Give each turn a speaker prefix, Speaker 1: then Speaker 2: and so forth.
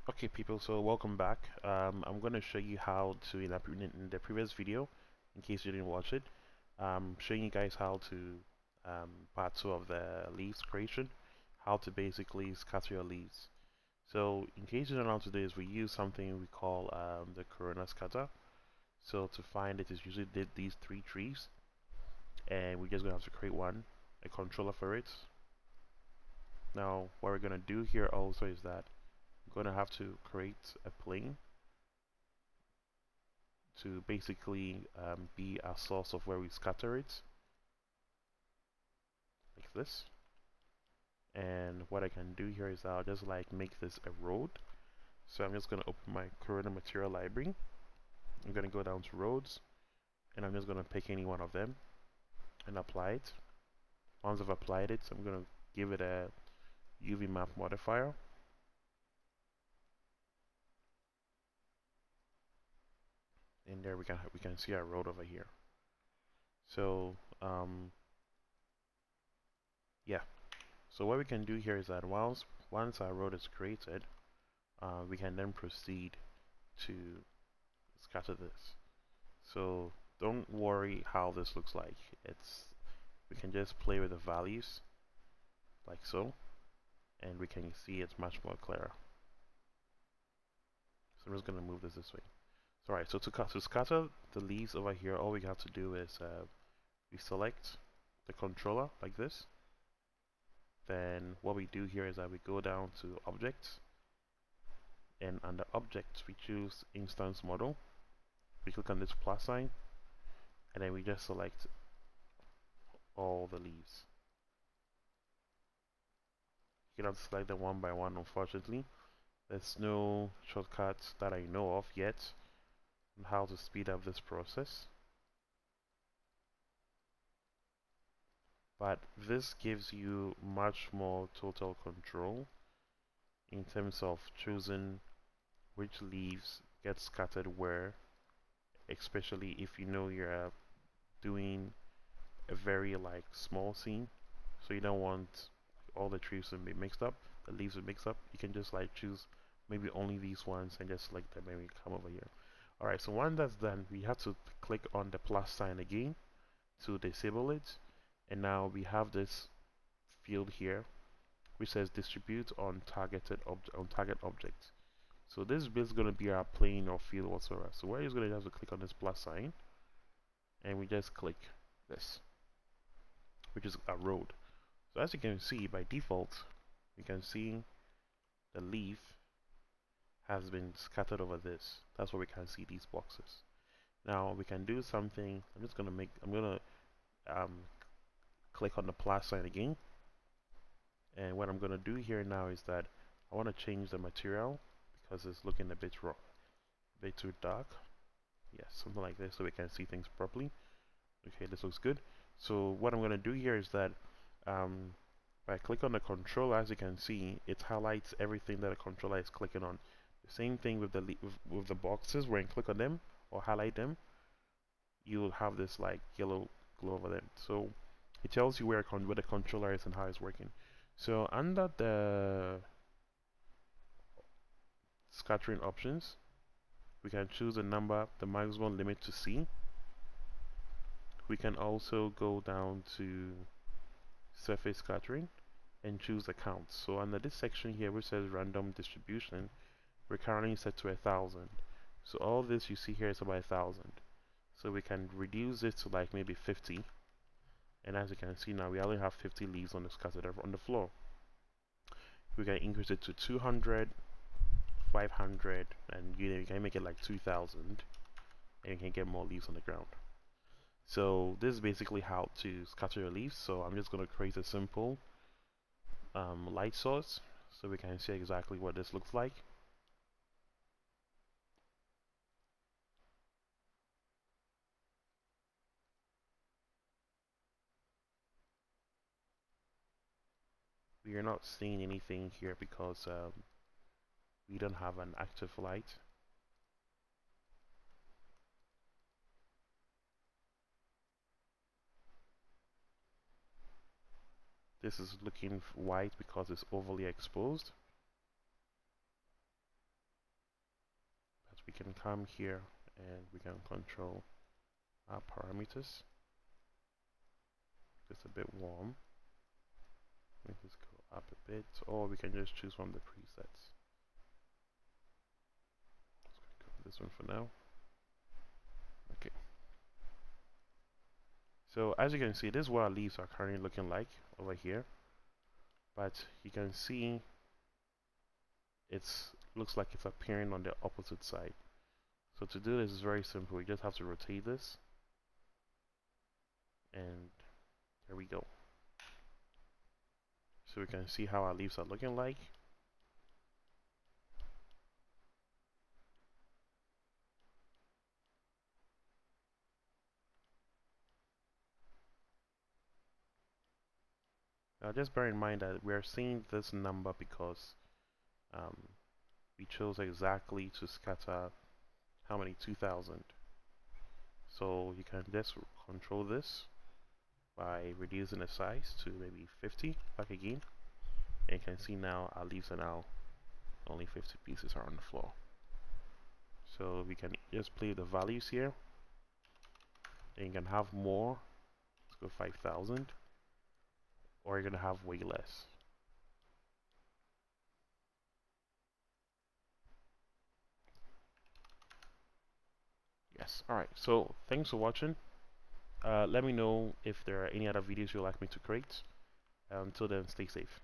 Speaker 1: Okay, people, so welcome back. I'm going to show you how to, in the previous video, in case you didn't watch it, showing you guys how to, part two of the leaves creation, how to basically scatter your leaves. So, in case you don't know how to do this, we use something we call the Corona scatter. So, to find it is usually these three trees, and we're just going to have to create a controller for it. Now, what we're going to do here also is that we're going to have to create a plane to basically be a source of where we scatter it, like this. And what I can do here is I'll just like make this a road. So I'm just going to open my Corona material library. I'm going to go down to roads, and I'm just going to pick any one of them and apply it. Once I've applied it, I'm going to give it a UV map modifier. And there we can see our road over here. So yeah. So what we can do here is that once our road is created, we can then proceed to scatter this. So don't worry how this looks like. We can just play with the values like so, and we can see it's much more clearer. So I'm just gonna move this way. So alright, so to scatter the leaves over here, all we have to do is we select the controller like this. Then what we do here is that we go down to objects, and under objects we choose instance model. We click on this plus sign, and then we just select all the leaves. You can have to select them one by one, unfortunately. There's no shortcuts that I know of yet on how to speed up this process. But this gives you much more total control in terms of choosing which leaves get scattered where, especially if you know you're doing a very like small scene, so you don't want all the trees to be mixed up, the leaves to mix up. You can just like choose maybe only these ones and just select them and we come over here. Alright, so once that's done, we have to click on the plus sign again to disable it, and now we have this field here which says distribute on target objects. So this is basically going to be our plane or field whatsoever. So we're just going to have to click on this plus sign, and we just click this, which is a road. So as you can see, by default, you can see the leaf has been scattered over this. That's where we can see these boxes. Now we can do something. I'm gonna um, click on the plus sign again, and what I'm gonna do here now is that I want to change the material because it's looking a bit raw, a bit too dark. Yes, something like this so we can see things properly. Okay, this looks good. So what I'm gonna do here is that if I click on the controller, as you can see, it highlights everything that the controller is clicking on. The same thing with the boxes. When you click on them or highlight them, you'll have this like yellow glow over them. So it tells you where the controller is and how it's working. So under the scattering options, we can choose the maximum limit to see. We can also go down to surface scattering and choose the count. So under this section here which says random distribution, we're currently set to 1,000. So all this you see here is about 1,000. So we can reduce it to like maybe 50. And as you can see now, we only have 50 leaves on the scattered on the floor. We can increase it to 200, 500, and you can make it like 2,000, and you can get more leaves on the ground. So this is basically how to scatter your leaves. So I'm just going to create a simple light source so we can see exactly what this looks like. We are not seeing anything here because we don't have an active light. This is looking white because it's overly exposed. we can come here and we can control our parameters. Just a bit warm. Let me just go up a bit, or we can just choose from the presets. Let's go with this one for now. Okay. So as you can see, this is what our leaves are currently looking like over here. But you can see it's looks like it's appearing on the opposite side. So to do this is very simple. You just have to rotate this, and there we go. So we can see how our leaves are looking like. Now just bear in mind that we are seeing this number because we chose exactly to scatter how many? 2000. So you can just control this by reducing the size to maybe 50 back again, and you can see now our leaves are now only 50 pieces are on the floor. So we can just play the values here, and you can have more. Let's go 5000, or you're gonna have way less. Yes. Alright, so thanks for watching. Let me know if there are any other videos you'd like me to create. Until then, stay safe.